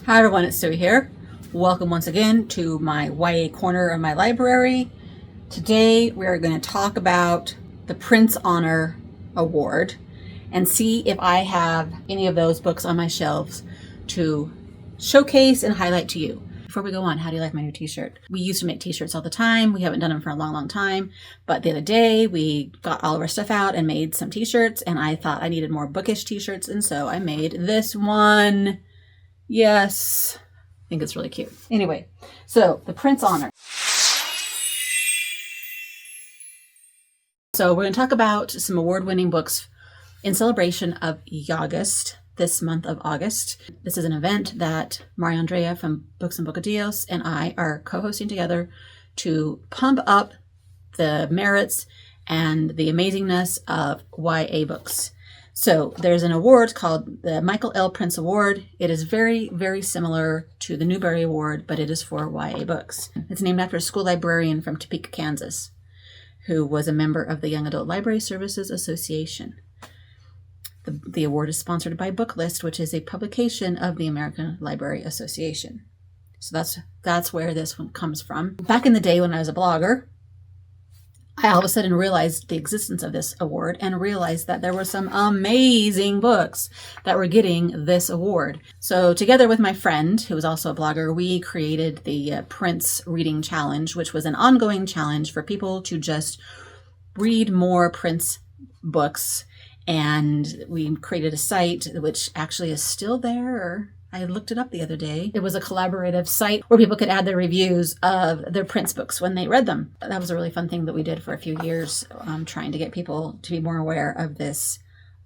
Hi everyone, it's Suey here. Welcome once again to my YA corner of my library. Today we are going to talk about the Printz Award and see if I have any of those books on my shelves to showcase and highlight to you. Before we go on, how do you like my new t-shirt? We used to make t-shirts all the time. We haven't done them for a long time, but the other day we got all of our stuff out and made some t-shirts, and I thought I needed more bookish t-shirts, and so I made this one. Yes, I think it's really cute. Anyway, so the Printz Honor. So we're going to talk about some award-winning books in celebration of Yaugust, this month of August. This is an event that Maria Andrea from Books and Bocadillos and I are co-hosting together to pump up the merits and the amazingness of YA books. So there's an award called the Michael L. Printz Award. It is very, very similar to the Newbery Award, but it is for YA books. It's named after a school librarian from Topeka, Kansas, who was a member of the Young Adult Library Services Association. The award is sponsored by Booklist, which is a publication of the American Library Association. So that's where this one comes from. Back in the day when I was a blogger, I all of a sudden realized the existence of this award and realized that there were some amazing books that were getting this award. So together with my friend, who was also a blogger, we created the Printz Reading Challenge, which was an ongoing challenge for people to just read more Printz books. And we created a site, which actually is still there. I looked it up the other day. It was a collaborative site where people could add their reviews of their Printz books when they read them. That was a really fun thing that we did for a few years, trying to get people to be more aware of this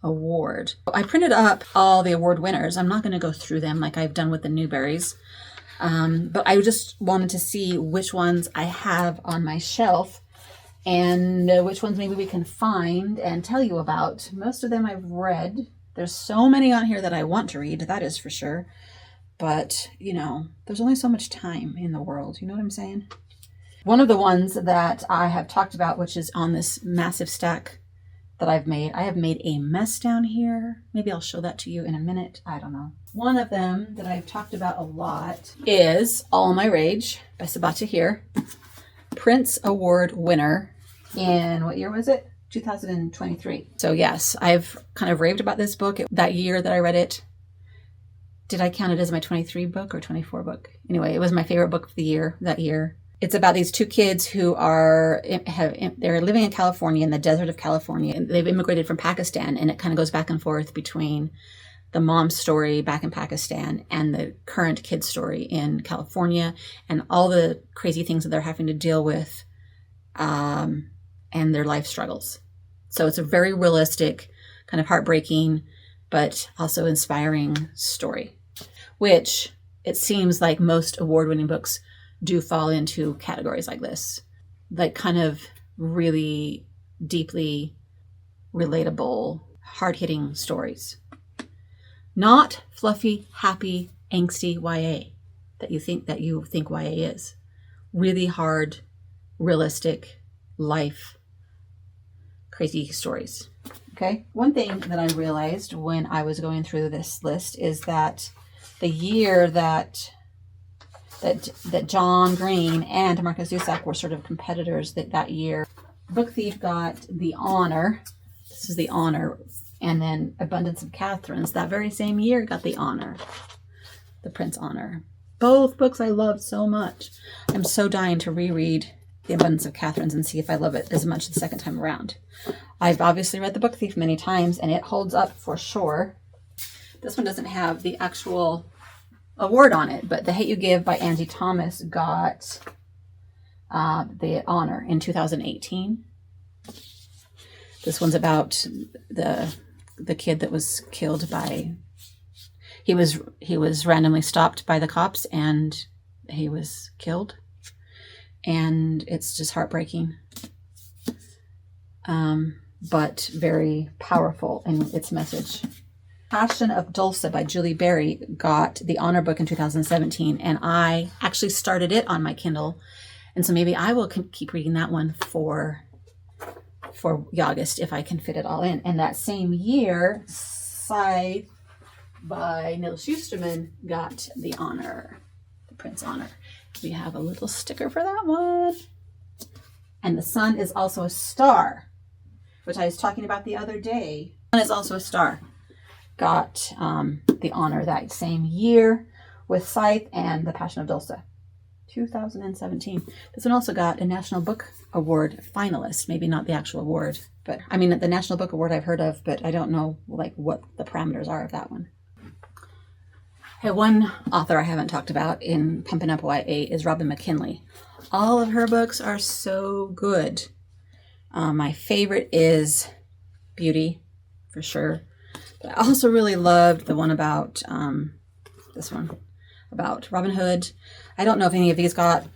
award. I printed up all the award winners. I'm not going to go through them like I've done with the Newberys, but I just wanted to see which ones I have on my shelf and which ones maybe we can find and tell you about. Most of them I've read. There's so many on here that I want to read, that is for sure. But, there's only so much time in the world. You know what I'm saying? One of the ones that I have talked about, which is on this massive stack that I've made. I have made a mess down here. Maybe I'll show that to you in a minute. I don't know. One of them that I've talked about a lot is All My Rage by Sabata here. Printz Award winner in, what year was it? 2023. So yes, I've kind of raved about this book that year that I read it. Did I count it as my 23 book or 24 book? Anyway, it was my favorite book of the year that year. It's about these two kids who they're living in California, in the desert of California. And they've immigrated from Pakistan, and it kind of goes back and forth between the mom's story back in Pakistan and the current kid's story in California, and all the crazy things that they're having to deal with and their life struggles. So it's a very realistic, kind of heartbreaking, but also inspiring story, which it seems like most award-winning books do fall into categories like this, like kind of really deeply relatable, hard-hitting stories. Not fluffy, happy, angsty YA that you think YA is. Really hard, realistic life crazy stories. Okay. One thing that I realized when I was going through this list is that the year that John Green and Marcus Zusak were sort of competitors that year, Book Thief got the honor. This is the honor. And then Abundance of Catherines that very same year got the honor, the Printz Honor. Both books I loved so much. I'm so dying to reread The Abundance of Catherines and see if I love it as much the second time around. I've obviously read The Book Thief many times, and it holds up for sure. This one doesn't have the actual award on it, but The Hate You Give by Angie Thomas got the honor in 2018. This one's about the kid that was killed by... He was randomly stopped by the cops, and he was killed. And it's just heartbreaking, but very powerful in its message. Passion of Dulce by Julie Berry got the honor book in 2017, and I actually started it on my Kindle, and so maybe I will keep reading that one for Yaugust if I can fit it all in. And that same year, Scythe by Neil Schusterman got the honor, the Printz honor. We have a little sticker for that one. And the sun is also a star, which I was talking about the other day. The sun is also a star. Got the honor that same year with Scythe and The Passion of Dulce, 2017. This one also got a National Book Award finalist. Maybe not the actual award, but I mean the National Book Award I've heard of, but I don't know like what the parameters are of that one. Hey, one author I haven't talked about in Pumping Up YA is Robin McKinley. All of her books are so good. My favorite is Beauty, for sure. But I also really loved the one about this one, about Robin Hood. I don't know if any of these got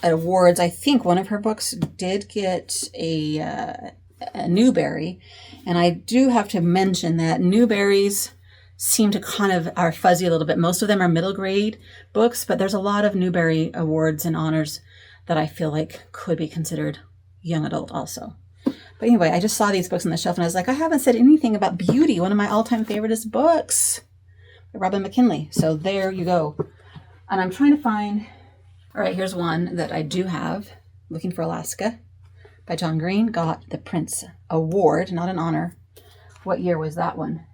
awards. I think one of her books did get a Newbery. And I do have to mention that Newberys seem to kind of are fuzzy a little bit. Most of them are middle grade books, but there's a lot of Newbery awards and honors that I feel like could be considered young adult also. But anyway, I just saw these books on the shelf and I was like, I haven't said anything about Beauty, one of my all-time favoriteest books, by Robin McKinley. So there you go. And I'm trying to find, all right, here's one that I do have, Looking for Alaska, by John Green. Got the Printz Award, not an honor. What year was that one?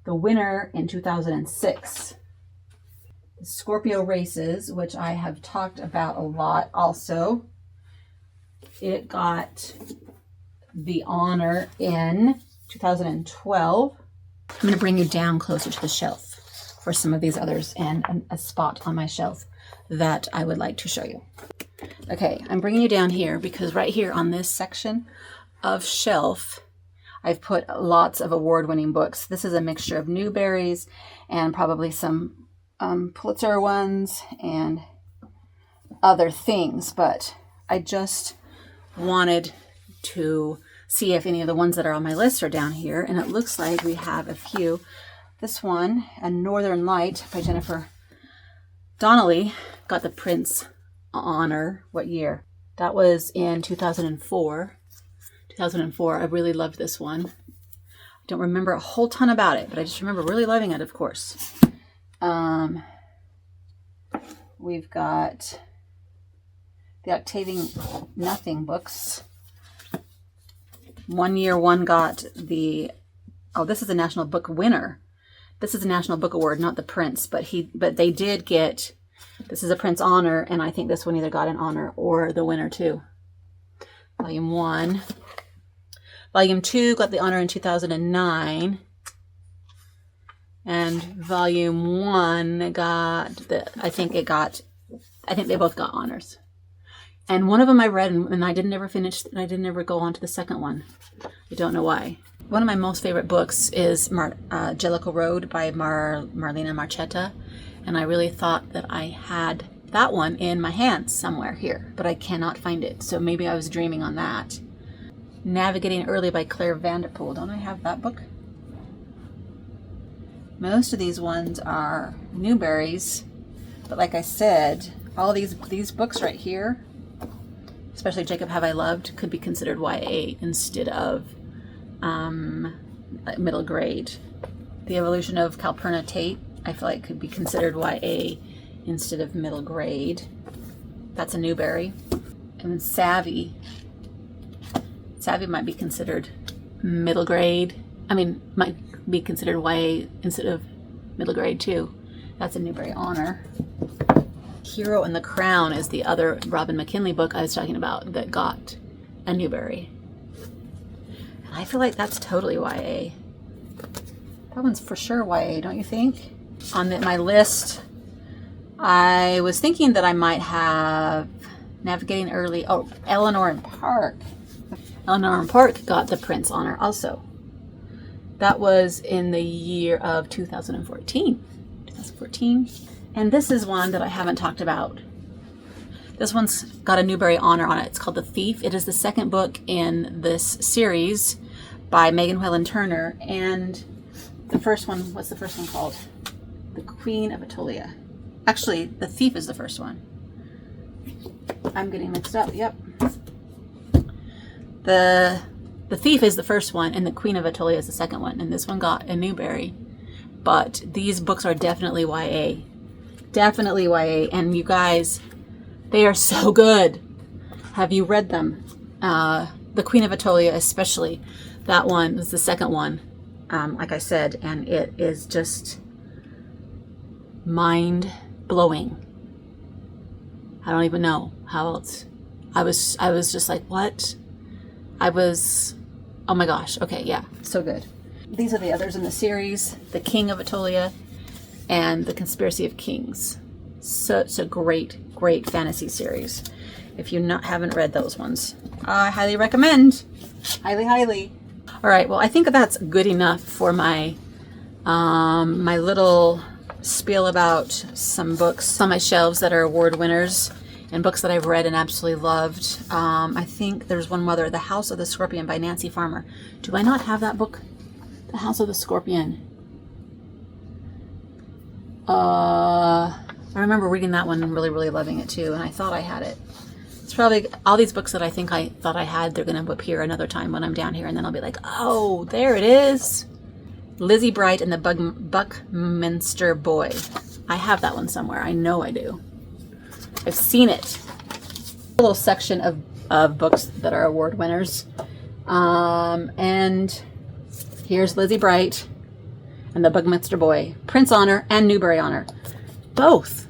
The winner in 2006. The Scorpio Races, which I have talked about a lot also. It got the honor in 2012. I'm going to bring you down closer to the shelf for some of these others and a spot on my shelf that I would like to show you. Okay, I'm bringing you down here because right here on this section of shelf, I've put lots of award-winning books. This is a mixture of Newberys and probably some Pulitzer ones and other things, but I just wanted to see if any of the ones that are on my list are down here, and it looks like we have a few. This one, A Northern Light by Jennifer Donnelly, got the Printz honor. What year? That was in 2004. 2004. I really loved this one. I don't remember a whole ton about it, but I just remember really loving it, of course. We've got the Octaving Nothing books. One year one got the, oh, this is a National Book winner. This is a National Book Award, not the Printz, but they did get, this is a Printz honor, and I think this one either got an honor or the winner too. Volume 1. Volume 2 got the honor in 2009. And Volume 1 got, I think they both got honors. And one of them I read and I didn't ever finish, and I didn't ever go on to the second one. I don't know why. One of my most favorite books is Jellicoe Road by Marlena Marchetta. And I really thought that I had that one in my hands somewhere here, but I cannot find it. So maybe I was dreaming on that. Navigating Early by Claire Vanderpool. Don't I have that book? Most of these ones are Newberys, but like I said, all these books right here, especially Jacob Have I Loved, could be considered YA instead of middle grade. The Evolution of Calpurnia Tate, I feel like could be considered YA instead of middle grade. That's a Newbery. And then Savvy might be considered middle grade. I mean, might be considered YA instead of middle grade too. That's a Newbery honor. Hero and the Crown is the other Robin McKinley book I was talking about that got a Newbery. And I feel like that's totally YA. That one's for sure YA, don't you think? On my list, I was thinking that I might have Navigating Early. Oh, Eleanor and Park. Eleanor and Park got the Printz honor also. That was in the year of 2014. And this is one that I haven't talked about. This one's got a Newbery honor on it. It's called The Thief. It is the second book in this series by Megan Whalen Turner. And the first one, what's the first one called? The Queen of Atolia. Actually, The Thief is the first one. I'm getting mixed up, yep. The Thief is the first one, and The Queen of Atolia is the second one. And this one got a Newbery. but these books are definitely YA. Definitely YA. And you guys, they are so good. Have you read them? The Queen of Atolia, especially. That one is the second one, like I said, and it is just mind-blowing. I don't even know how else. I was just like, what? Oh my gosh. Okay, yeah, so good. These are the others in the series, The King of Atolia and The Conspiracy of Kings. Such a great, great fantasy series. If you haven't read those ones, I highly recommend. Highly, highly. All right, well, I think that's good enough for my my little spiel about some books on my shelves that are award winners and books that I've read and absolutely loved. I think there's one more, The House of the Scorpion by Nancy Farmer. Do I not have that book? The House of the Scorpion. I remember reading that one and really, really loving it too, and I thought I had it. It's probably all these books that I think I thought I had, they're going to appear another time when I'm down here, and then I'll be like, oh, there it is. Lizzie Bright and the Buckminster Boy. I have that one somewhere. I know I do. I've seen it. A little section of books that are award winners. And here's Lizzie Bright and the Buckminster Boy. Printz Honor and Newbery Honor. Both.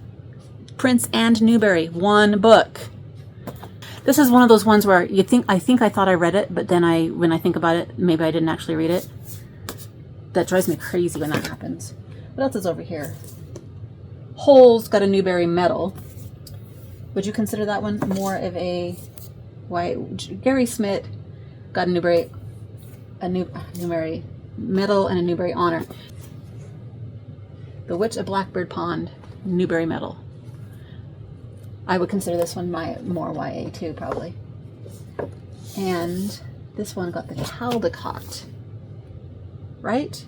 Printz and Newbery. One book. This is one of those ones where I think I thought I read it, but then when I think about it, maybe I didn't actually read it. That drives me crazy when that happens. What else is over here? Hole's got a Newbery medal. Would you consider that one more of a Gary Smith got a Newbery medal and a Newbery honor. The Witch of Blackbird Pond Newbery medal. I would consider this one more YA too, probably. And this one got the Caldecott, right?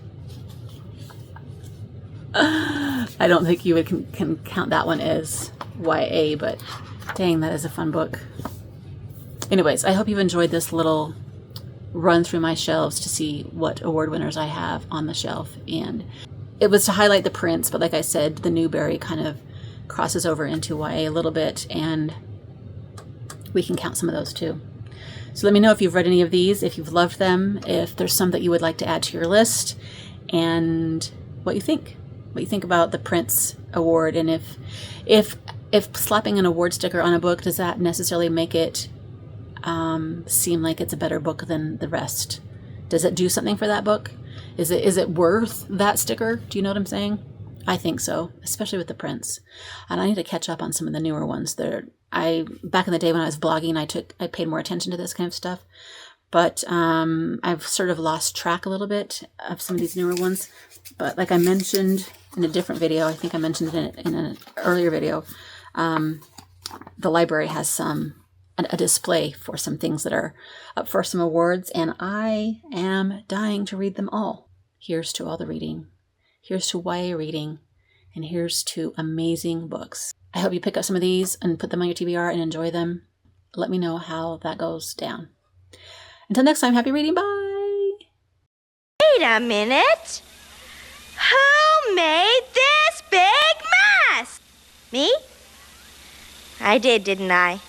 I don't think you can count that one as YA, but dang, that is a fun book. Anyways, I hope you've enjoyed this little run through my shelves to see what award winners I have on the shelf. And it was to highlight the Printz, but like I said, the Newbery kind of crosses over into YA a little bit, and we can count some of those too. So let me know if you've read any of these, if you've loved them, if there's some that you would like to add to your list, and what you think. What you think about the Printz Award, and if slapping an award sticker on a book, does that necessarily make it seem like it's a better book than the rest? Does it do something for that book? Is it worth that sticker? Do you know what I'm saying? I think so, especially with the Printz. And I need to catch up on some of the newer ones. Back in the day when I was blogging, I paid more attention to this kind of stuff. But I've sort of lost track a little bit of some of these newer ones. But like I mentioned in a different video, I think I mentioned it in an earlier video, the library has a display for some things that are up for some awards, and I am dying to read them all. Here's to all the reading. Here's to YA reading, and here's to amazing books. I hope you pick up some of these and put them on your TBR and enjoy them. Let me know how that goes down. Until next time, happy reading. Bye! Wait a minute. Who made this big mess? Me? I did, didn't I?